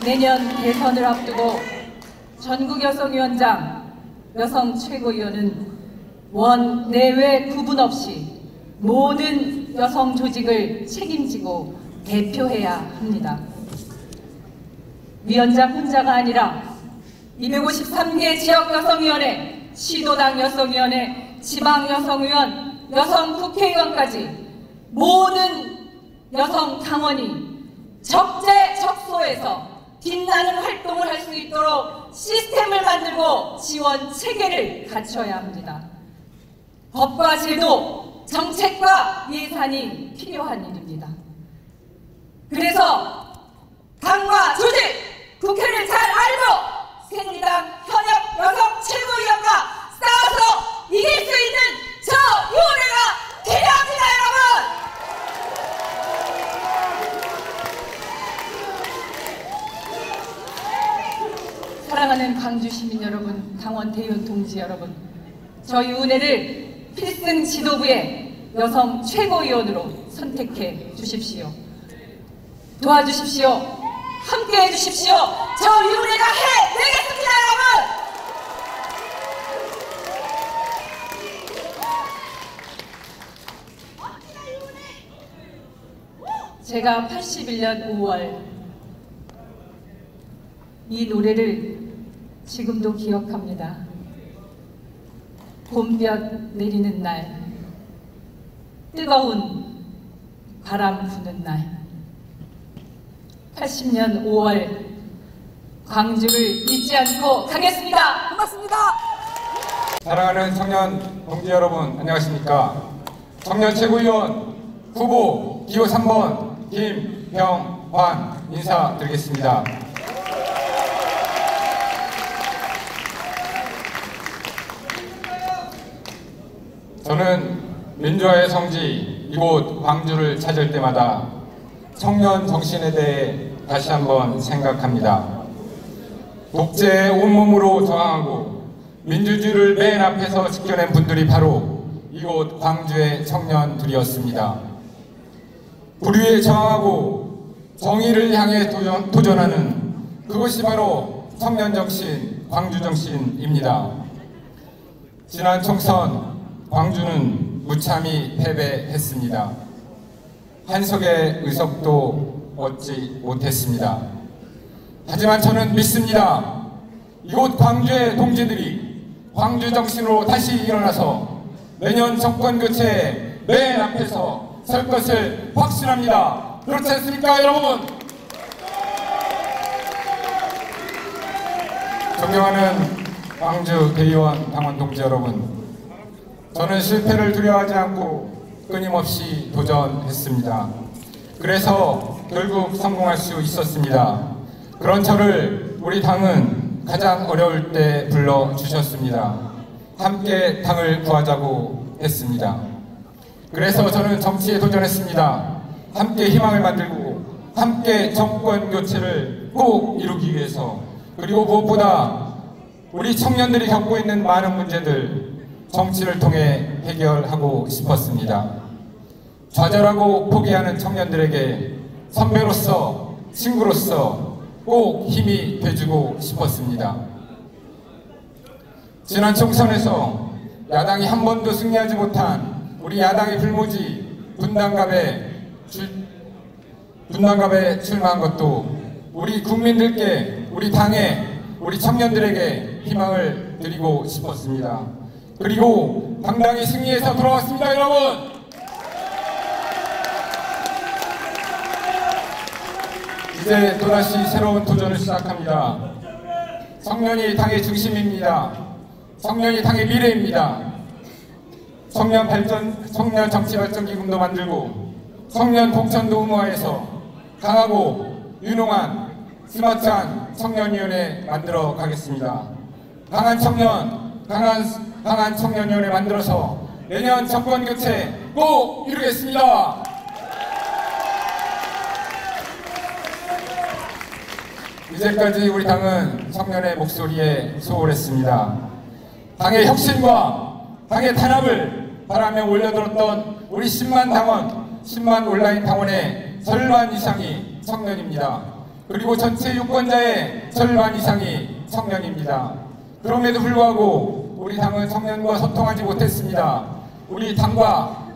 내년 대선을 앞두고 전국여성위원장, 여성 최고위원은 원, 내외 구분 없이 모든 여성 조직을 책임지고 대표해야 합니다. 위원장 혼자가 아니라 253개 지역여성위원회, 시도당 여성위원회, 지방여성위원, 여성국회의원까지 모든 여성 당원이 적재적소에서 빛나는 활동을 할 수 있도록 시스템을 만들고 지원 체계를 갖춰야 합니다. 법과 제도, 정책과 예산이 필요한 일입니다. 그래서 당과 조직, 국회를 잘 알고 새누리당 현역 여성 최고위원과 싸워서 이길 수 있는 저 유은혜가 필요합니다. 여러분! 사랑하는 광주 시민 여러분, 당원 대의원 동지 여러분, 저 유은혜를 필승 지도부의 여성 최고위원으로 선택해 주십시오. 도와주십시오. 함께 해주십시오. 저 윤회가 해내겠습니다, 여러분. 제가 81년 5월 이 노래를 지금도 기억합니다. 봄볕 내리는 날, 뜨거운 바람 부는 날, 80년 5월 광주를 잊지 않고 가겠습니다. 고맙습니다. 사랑하는 청년 동지 여러분, 안녕하십니까? 청년 최고위원 후보 기호 3번 김병환 인사드리겠습니다. 저는 민주화의 성지 이곳 광주를 찾을 때마다 청년 정신에 대해 다시 한번 생각합니다. 독재에 온몸으로 저항하고 민주주의를 맨 앞에서 지켜낸 분들이 바로 이곳 광주의 청년들이었습니다. 불의에 저항하고 정의를 향해 도전하는 그것이 바로 청년정신, 광주정신입니다. 지난 총선 광주는 무참히 패배했습니다. 한석의 의석도 얻지 못했습니다. 하지만 저는 믿습니다. 이곳 광주의 동지들이 광주 정신으로 다시 일어나서 내년 정권 교체에 맨 앞에서 설 것을 확신합니다. 그렇지 않습니까, 여러분? 존경하는 광주 대의원 당원 동지 여러분, 저는 실패를 두려워하지 않고 끊임없이 도전했습니다. 그래서 결국 성공할 수 있었습니다. 그런 저를 우리 당은 가장 어려울 때 불러주셨습니다. 함께 당을 구하자고 했습니다. 그래서 저는 정치에 도전했습니다. 함께 희망을 만들고 함께 정권 교체를 꼭 이루기 위해서, 그리고 무엇보다 우리 청년들이 겪고 있는 많은 문제들 정치를 통해 해결하고 싶었습니다. 좌절하고 포기하는 청년들에게 선배로서, 친구로서 꼭 힘이 돼주고 싶었습니다. 지난 총선에서 야당이 한 번도 승리하지 못한 우리 야당의 불모지 분당갑에 출마한 것도 우리 국민들께, 우리 당에, 우리 청년들에게 희망을 드리고 싶었습니다. 그리고 당당히 승리해서 돌아왔습니다, 여러분! 이제 또다시 새로운 도전을 시작합니다. 청년이 당의 중심입니다. 청년이 당의 미래입니다. 청년 정치 발전 기금도 만들고 청년 공천도 의무화해서 강하고 유능한 스마트한 청년위원회 만들어 가겠습니다. 강한 청년위원회 만들어서 내년 정권 교체 꼭 이루겠습니다. 이제까지 우리 당은 청년의 목소리에 소홀했습니다. 당의 혁신과 당의 탄압을 바라며 올려들었던 우리 10만 당원, 10만 온라인 당원의 절반 이상이 청년입니다. 그리고 전체 유권자의 절반 이상이 청년입니다. 그럼에도 불구하고 우리 당은 청년과 소통하지 못했습니다. 우리 당과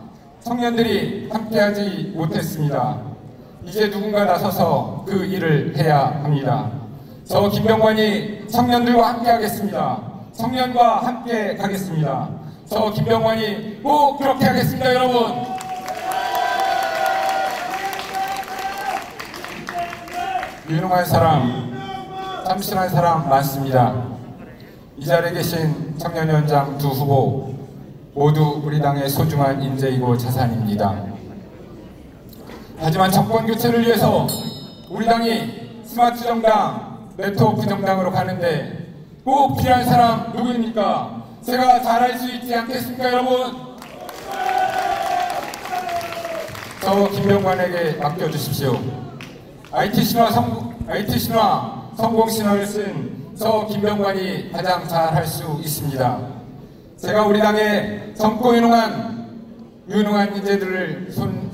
청년들이 함께하지 못했습니다. 이제 누군가 나서서 그 일을 해야 합니다. 저 김병환이 청년들과 함께 하겠습니다. 청년과 함께 가겠습니다. 저 김병환이 꼭 그렇게 하겠습니다, 여러분. 유능한 사람, 참신한 사람 많습니다. 이 자리에 계신 청년위원장 두 후보 모두 우리 당의 소중한 인재이고 자산입니다. 하지만 정권 교체를 위해서 우리 당이 스마트 정당, 네트워크 정당으로 가는데 꼭 필요한 사람 누구입니까? 제가 잘할 수 있지 않겠습니까, 여러분? 저 김병관에게 맡겨주십시오. IT 신화 성공 신화를 쓴 저 김병관이 가장 잘할 수 있습니다. 제가 우리 당의 젊고 유능한 인재들을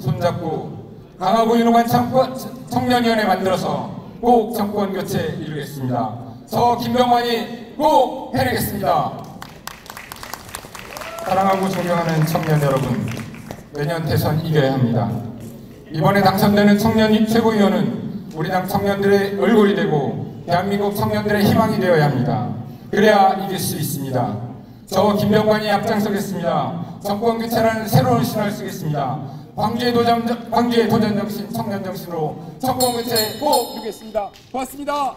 손잡고 강하고 유능한 청년위원회 만들어서 꼭 정권 교체 이루겠습니다. 저 김병만이 꼭 해내겠습니다. 사랑하고 존경하는 청년 여러분, 내년 대선 이겨야 합니다. 이번에 당선되는 청년 최고위원은 우리 당 청년들의 얼굴이 되고 대한민국 청년들의 희망이 되어야 합니다. 그래야 이길 수 있습니다. 저 김병만이 앞장서겠습니다. 정권 교체라는 새로운 신화를 쓰겠습니다. 광주의 도전 정신, 청년 정신으로 정권 교체 꼭 이루겠습니다. 고맙습니다.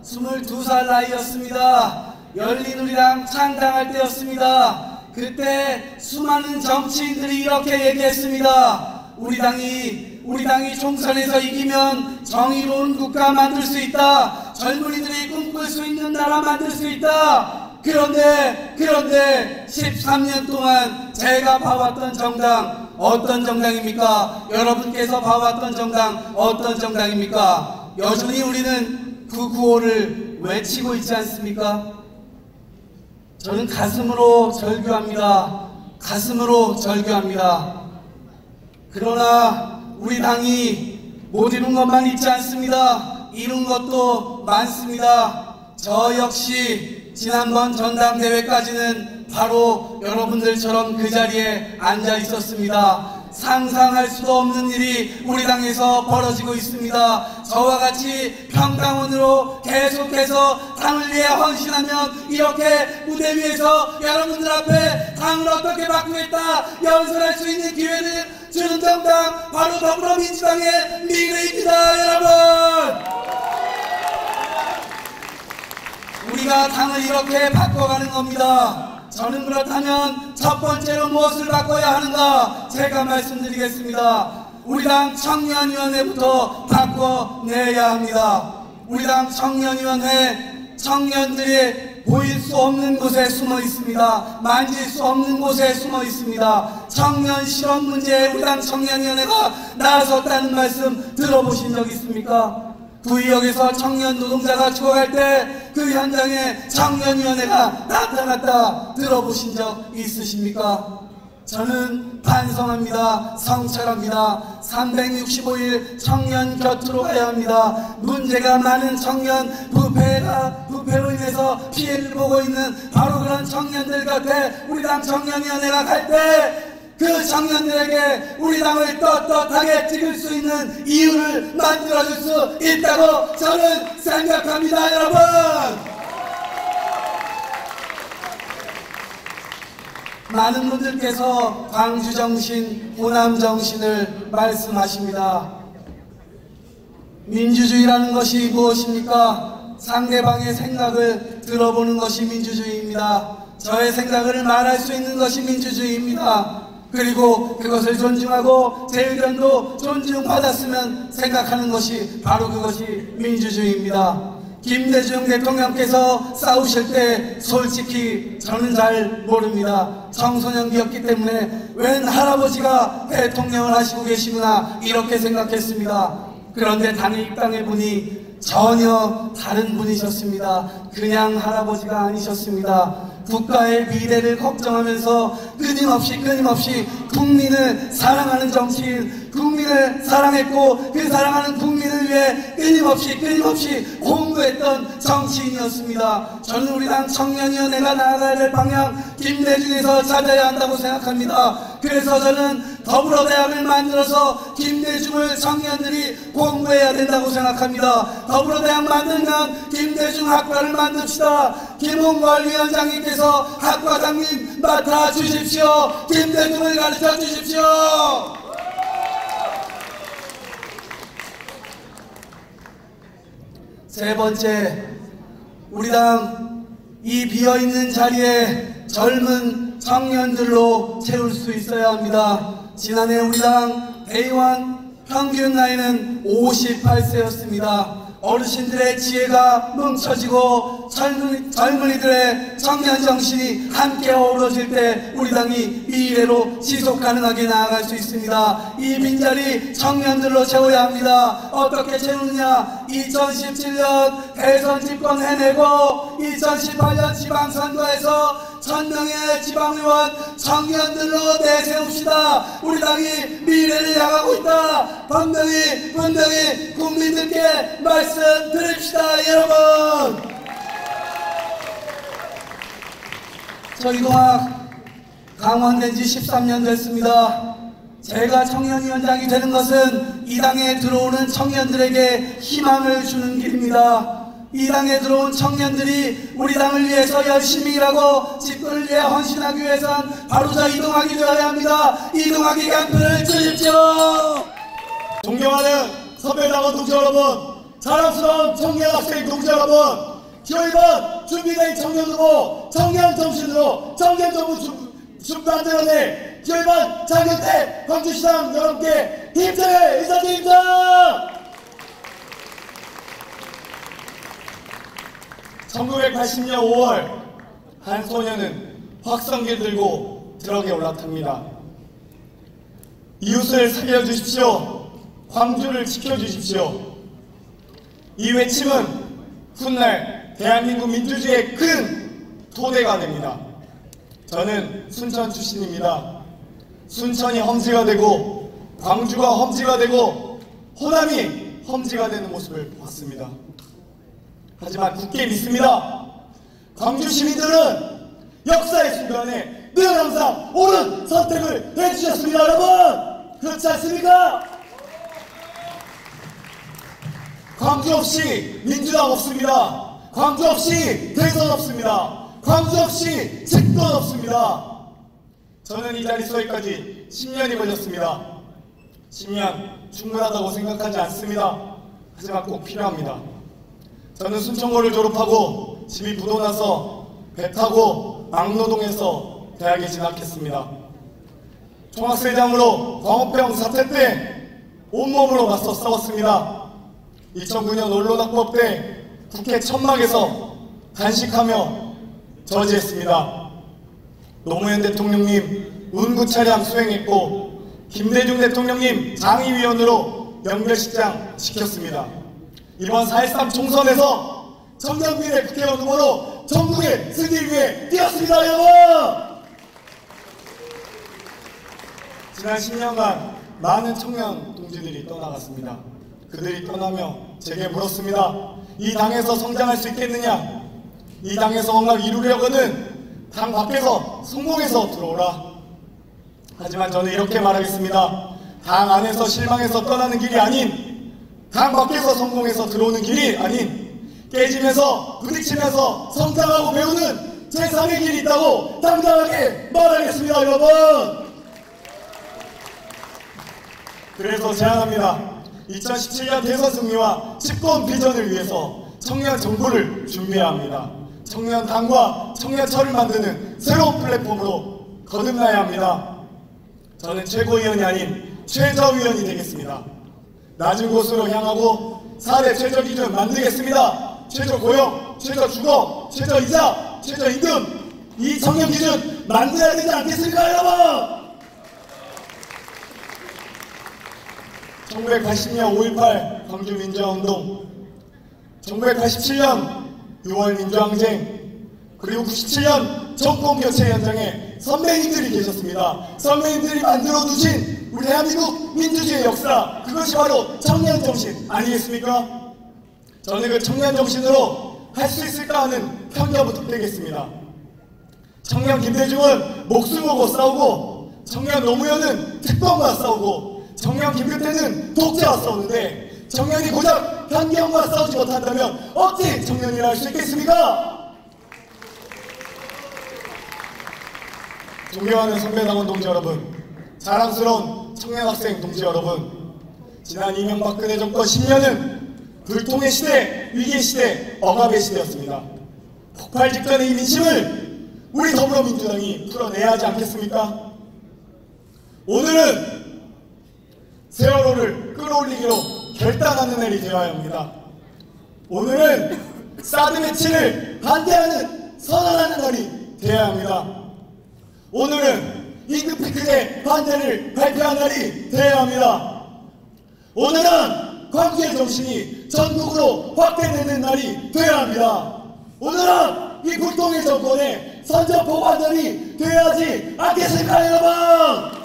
22살 나이였습니다. 열린우리당 창당할 때였습니다. 그때 수많은 정치인들이 이렇게 얘기했습니다. 우리 당이 총선에서 이기면 정의로운 국가 만들 수 있다. 젊은이들이 꿈꿀 수 있는 나라 만들 수 있다. 그런데 13년 동안 제가 봐왔던 정당 어떤 정당입니까? 여러분께서 봐왔던 정당 어떤 정당입니까? 여전히 우리는 그 구호를 외치고 있지 않습니까? 저는 가슴으로 절규합니다. 가슴으로 절규합니다. 그러나 우리 당이 못 이룬 것만 있지 않습니다. 이룬 것도 많습니다. 저 역시 지난번 전당대회까지는 바로 여러분들처럼 그 자리에 앉아 있었습니다. 상상할 수도 없는 일이 우리 당에서 벌어지고 있습니다. 저와 같이 평당원으로 계속해서 당을 위해 헌신하면 이렇게 무대 위에서 여러분들 앞에 당을 어떻게 바꾸겠다 연설할 수 있는 기회를 주는 정당 바로 더불어민주당의 미래입니다. 여러분, 우리가 당을 이렇게 바꿔가는 겁니다. 저는 그렇다면 첫 번째로 무엇을 바꿔야 하는가 제가 말씀드리겠습니다. 우리 당 청년위원회부터 바꿔내야 합니다. 우리 당 청년위원회, 청년들이 보일 수 없는 곳에 숨어 있습니다. 만질 수 없는 곳에 숨어 있습니다. 청년 실업 문제에 우리 당 청년위원회가 나섰다는 말씀 들어보신 적 있습니까? 구의역에서 청년 노동자가 죽어갈 때 그 현장에 청년위원회가 나타났다 들어보신 적 있으십니까? 저는 반성합니다. 성찰합니다. 365일 청년 곁으로 가야 합니다. 문제가 많은 청년, 부패로 인해서 피해를 보고 있는 바로 그런 청년들 곁에 우리 당 청년위원회가 갈 때 그 청년들에게 우리 당을 떳떳하게 찍을 수 있는 이유를 만들어줄 수 있다고 저는 생각합니다. 여러분, 많은 분들께서 광주정신, 호남정신을 말씀하십니다. 민주주의라는 것이 무엇입니까? 상대방의 생각을 들어보는 것이 민주주의입니다. 저의 생각을 말할 수 있는 것이 민주주의입니다. 그리고 그것을 존중하고 제 의견도 존중받았으면 생각하는 것이 바로 그것이 민주주의입니다. 김대중 대통령께서 싸우실 때 솔직히 저는 잘 모릅니다. 청소년기였기 때문에 웬 할아버지가 대통령을 하시고 계시구나 이렇게 생각했습니다. 그런데 당에 입당해 보니 전혀 다른 분이셨습니다. 그냥 할아버지가 아니셨습니다. 국가의 미래를 걱정하면서 끊임없이 국민을 사랑하는 정치인, 국민을 사랑했고 그 사랑하는 국민을 위해 끊임없이 공부했던 정치인이었습니다. 저는 우리 당 청년위원회가 나아가야 될 방향 김대중에서 찾아야 한다고 생각합니다. 그래서 저는 더불어대학을 만들어서 김대중을 청년들이 공부해야 된다고 생각합니다. 더불어대학 만들면 김대중 학과를 만듭시다. 김홍걸 위원장님께서 학과장님 맡아주십시오. 김대중을 가르쳐 주십시오. 세 번째, 우리 당 이 비어있는 자리에 젊은 청년들로 채울 수 있어야 합니다. 지난해 우리 당 대의원 평균 나이는 58세였습니다. 어르신들의 지혜가 뭉쳐지고 젊은이들의 청년정신이 함께 어우러질 때 우리 당이 미래로 지속 가능하게 나아갈 수 있습니다. 이 빈자리 청년들로 채워야 합니다. 어떻게 채우느냐? 2017년 대선 집권 해내고 2018년 지방선거에서 1000명의 지방의원 청년들로 내세웁시다. 우리 당이 미래를 향하고 있다. 분명히 국민들께 말씀드립시다. 여러분, 저희 동학 강원된 지 13년 됐습니다. 제가 청년위원장이 되는 것은 이 당에 들어오는 청년들에게 희망을 주는 길입니다. 이 당에 들어온 청년들이 우리 당을 위해서 열심히 일하고 집권을 위해 헌신하기 위해선 바로 저 이동학이 되어야 합니다. 이동학에게 한 표를 주십시오. 존경하는 선배당원 동지 여러분, 자랑스러운 청년 학생 동지 여러분, 기호이번 준비된 청년으로 청년 정신으로 청년 정부 준비한대원의 기호이번 장경태 광주시장 여러분께 힘차게 인사드립니다. 1980년 5월 한 소녀는 확성기 들고 트럭에 올라탑니다. 이웃을 살려주십시오. 광주를 지켜주십시오. 이 외침은 훗날 대한민국 민주주의의 큰 토대가 됩니다. 저는 순천 출신입니다. 순천이 험지가 되고 광주가 험지가 되고 호남이 험지가 되는 모습을 봤습니다. 하지만 굳게 믿습니다. 광주 시민들은 역사의 순간에 늘 항상 옳은 선택을 해주셨습니다. 여러분, 그렇지 않습니까? 광주 없이 민주당 없습니다. 광주 없이 대선 없습니다. 광주 없이 집권 없습니다. 저는 이 자리 서기까지 10년이 걸렸습니다. 10년 충분하다고 생각하지 않습니다. 하지만 꼭 필요합니다. 저는 순천고를 졸업하고 집이 부도나서 배 타고 막노동에서 대학에 진학했습니다. 총학생장으로 광우병 사태 때 온몸으로 맞서 싸웠습니다. 2009년 언론학법 때 국회 천막에서 단식하며 저지했습니다. 노무현 대통령님 운구 차량 수행했고 김대중 대통령님 장의위원으로 연결식장 지켰습니다. 이번 4.13 총선에서 청년비례 국회의원 후보로 전국의 승리를 위해 뛰었습니다. 여러분, 지난 10년간 많은 청년 동지들이 떠나갔습니다. 그들이 떠나며 제게 물었습니다. 이 당에서 성장할 수 있겠느냐? 이 당에서 뭔가 이루려거든 당 밖에서 성공해서 들어오라. 하지만 저는 이렇게 말하겠습니다. 당 안에서 실망해서 떠나는 길이 아닌 당 밖에서 성공해서 들어오는 길이 아닌 깨지면서 부딪히면서 성장하고 배우는 제3의 길이 있다고 당당하게 말하겠습니다. 여러분, 그래서 제안합니다. 2017년 대선 승리와 집권 비전을 위해서 청년 정부를 준비해야 합니다. 청년 당과 청년철을 만드는 새로운 플랫폼으로 거듭나야 합니다. 저는 최고위원이 아닌 최저위원이 되겠습니다. 낮은 곳으로 향하고 4대 최저기준 만들겠습니다. 최저고용, 최저주거, 최저이자, 최저임금, 이 청년기준 만들어야 되지 않겠습니까, 여러분? 1980년 5.18 광주 민주화운동, 1987년 6월 민주항쟁, 그리고 97년 정권교체 현장에 선배님들이 계셨습니다. 선배님들이 만들어두신 우리 대한민국 민주주의의 역사, 그것이 바로 청년정신 아니겠습니까? 저는 그 청년정신으로 할 수 있을까 하는 편견부터 떼겠습니다. 청년 김대중은 목숨 걸고 싸우고, 청년 노무현은 특권과 싸우고, 청년 김근태는 독재와 싸우는데, 청년이 고작 편견과 싸우지 못한다면 어찌 청년이라 할 수 있겠습니까? 존경하는 선배당원 동지 여러분, 자랑스러운 청년학생 동지 여러분, 지난 이명박근혜 정권 10년은 불통의 시대, 위기의 시대, 억압의 시대였습니다. 폭발 직전의 이 민심을 우리 더불어민주당이 풀어내야 하지 않겠습니까? 오늘은 세월호를 끌어올리기로 결단하는 날이 되어야 합니다. 오늘은 사드 배치를 반대하는, 선언하는 날이 되어야 합니다. 오늘은 임금피크제 반대를 발표한 날이 되어야 합니다. 오늘은 광주의 정신이 전국으로 확대되는 날이 되어야 합니다. 오늘은 이 불통의 정권에 선전포고 완전히 되어야지 않겠습니까 여러분?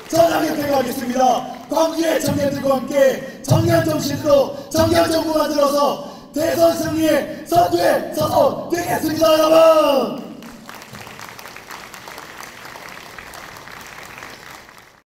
저는 이렇게 가겠습니다. 광주의 청년들과 함께 청년 정신으로 청년 정부 만들어서 대선 승리의 선두에 서서 되겠습니다 여러분.